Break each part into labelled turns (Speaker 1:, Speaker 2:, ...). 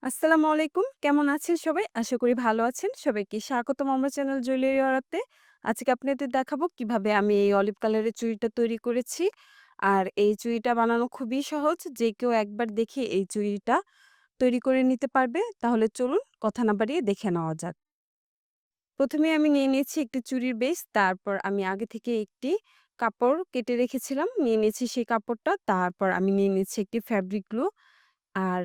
Speaker 1: আসসালামু আলাইকুম। কেমন আছেন সবাই? আশা করি ভালো আছেন। সবাইকে স্বাগতম আমার চ্যানেল জুয়েলারি আড়াতে। আজকে আপনাদের দেখাবো কিভাবে আমি এই অলিভ কালারের চুড়িটা তৈরি করেছি। আর এই চুড়িটা বানানো খুবই সহজ। যে কেউ একবার দেখে এই চুড়িটা তৈরি করে নিতে পারবে। তাহলে চলুন কথা না বাড়িয়ে দেখে নেওয়া যাক। ১ম এ আমি নিয়ে নিয়েছি একটি চুড়ির বেস। তারপর আমি আগে থেকে একটি কাপড় কেটে রেখেছিলাম। নিয়ে নিয়েছি সেই কাপড়টা। তারপর আমি নিয়ে নিয়েছি একটি ফ্যাব্রিক গ্লু। আর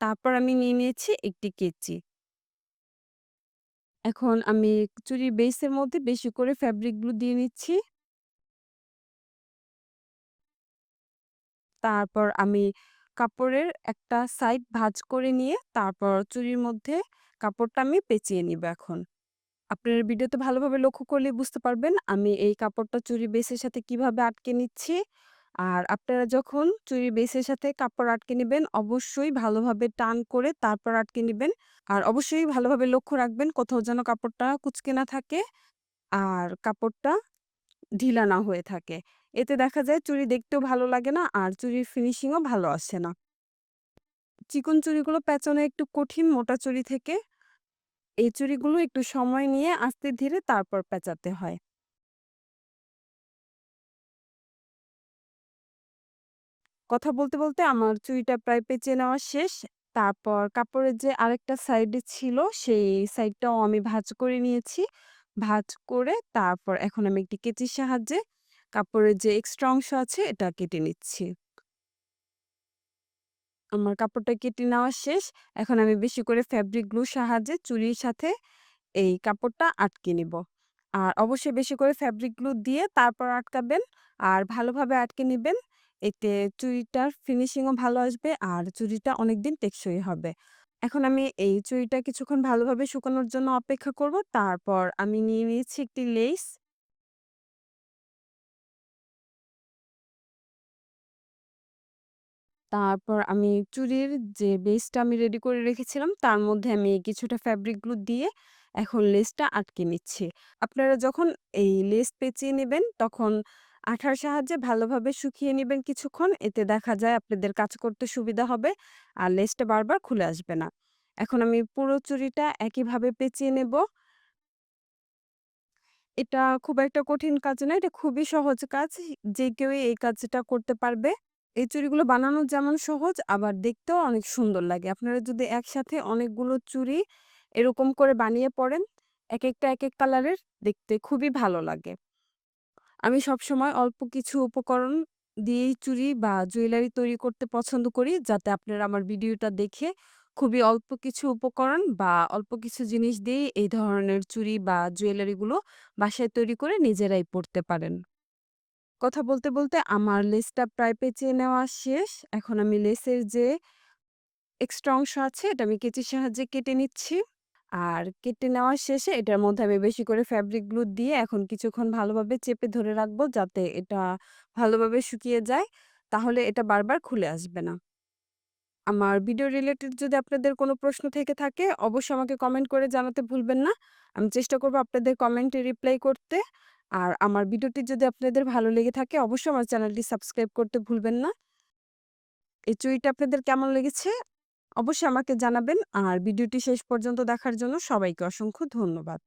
Speaker 1: তারপর আমি নিয়ে নিয়েছি একটি কেচি। এখন আমি চুড়ির বেইসের মধ্যে বেশি করে ফ্যাব্রিক গ্লু দিয়ে নিচ্ছি। তারপর আমি কাপড়ের একটা সাইড ভাঁজ করে নিয়ে তারপর চুড়ির মধ্যে কাপড়টা আমি পেঁচিয়ে নিব এখন। আপনারা ভিডিওতে ভালোভাবে লক্ষ্য করলে বুঝতে পারবেন আমি এই কাপড়টা চুড়ির বেসের সাথে কিভাবে আটকে নিচ্ছি। আর আপনারা যখন চুড়ির বেসের সাথে কাপড় আটকে নিবেন অবশ্যই ভালোভাবে টান করে তারপর আটকে নিবেন। আর অবশ্যই ভালোভাবে লক্ষ্য রাখবেন কোথাও যেন কাপড়টা কুঁচকে না থাকে। আর কাপড়টা ঢিলা না হয়ে থাকে। এতে দেখা যায় চুড়ি দেখতেও ভালো লাগে না আর চুড়ির ফিনিশিং ও ভালো আসে না। চিকন চুড়িগুলো পেঁচানো একটু কঠিন মোটা চুড়ি থেকে। এই চুড়িগুলো একটু সময় নিয়ে আস্তে ধীরে তারপর পেঁচাতে হয়। কথা বলতে, বলতে আমার চুড়িটা প্রায় পেঁচিয়ে নেওয়া শেষ। তারপর কাপড়ের যে আরেকটা সাইডে ছিল সেই সাইডটাও আমি ভাঁজ করে নিয়েছি। ভাঁজ করে তারপর এখন আমি একটি কেচির সাহায্যে কাপড়ের যে এক্সট্রা অংশ আছে এটা কেটে নিচ্ছি। আমার কাপড়টা কেটে নেওয়া শেষ। এখন আমি বেশি করে ফেব্রিক গ্লুর সাহায্যে চুড়ির সাথে এই কাপড়টা আটকে নিব। আর অবশ্যই বেশি করে ফেব্রিক গ্লু দিয়ে তারপর আটকাবেন। আর ভালোভাবে আটকে নিবেন। এতে চুড়িটার ফিনিশিং ও ভালো আসবে আর চুড়িটা অনেকদিন টেকসই হবে। এখন আমি এই চুড়িটা কিছুক্ষণ ভালোভাবে শুকানোর জন্য অপেক্ষা করব। তারপর আমি নিয়ে নিয়েছি একটি লেস। তারপর আমি চুড়ির যে বেসটা আমি রেডি করে রেখেছিলাম, তার মধ্যে আমি কিছুটা ফেব্রিক গ্লু দিয়ে এখন লেসটা আটকে নিচ্ছি। আপনারা যখন এই লেস পেঁচিয়ে নিবেন, তখন আঠার সাহায্যে ভালোভাবে শুকিয়ে নিবেন কিছুক্ষণ। এতে দেখা যায় আপনাদের কাজ করতে সুবিধা হবে। আর লেসটা বারবার খুলে আসবে না। এখন আমি পুরো চুড়িটা একইভাবে পেঁচিয়ে নেব। এটা খুব একটা কঠিন কাজ না। এটা খুবই সহজ কাজ। যে কেউই এই কাজটা করতে পারবে। এই চুড়িগুলো বানানো যেমন সহজ আবার দেখতেও অনেক সুন্দর লাগে। আপনারা যদি একসাথে অনেকগুলো চুড়ি এরকম করে বানিয়ে পড়েন, একেকটা একেক কালারের দেখতে খুবই ভালো লাগে। আমি সবসময় অল্প কিছু উপকরণ দিয়েই চুড়ি বা জুয়েলারি তৈরি করতে পছন্দ করি, যাতে আপনারা আমার ভিডিওটা দেখে খুবই অল্প কিছু উপকরণ বা অল্প কিছু জিনিস দিয়েই এই ধরনের চুড়ি বা জুয়েলারিগুলো বাসায় তৈরি করে নিজেরাই পড়তে পারেন। কথা বলতে, বলতে আমার লেসটা প্রায় পেঁচিয়ে নেওয়া শেষ। এখন আমি লেসের যে এক্সট্রা অংশ আছে এটা আমি কেচির সাহায্যে কেটে নিচ্ছি। আর কেটে নেওয়ার শেষে এটার মধ্যে আমি বেশি করে ফেব্রিক গ্লু দিয়ে এখন কিছুক্ষণ ভালোভাবে চেপে ধরে রাখবো যাতে এটা ভালোভাবে শুকিয়ে যায়। তাহলে এটা বারবার খুলে আসবে না। আমার ভিডিও রিলেটেড যদি আপনাদের কোনো প্রশ্ন থেকে থাকে অবশ্যই আমাকে কমেন্ট করে জানাতে ভুলবেন না। আমি চেষ্টা করব আপনাদের কমেন্টে রিপ্লাই করতে। আর আমার ভিডিওটি যদি আপনাদের ভালো লেগে থাকে অবশ্যই আমার চ্যানেলটি সাবস্ক্রাইব করতে ভুলবেন না। এই চুড়িটা আপনাদের কেমন লেগেছে অবশ্যই আমাকে জানাবেন। আর ভিডিওটি শেষ পর্যন্ত দেখার জন্য সবাইকে অসংখ্য ধন্যবাদ।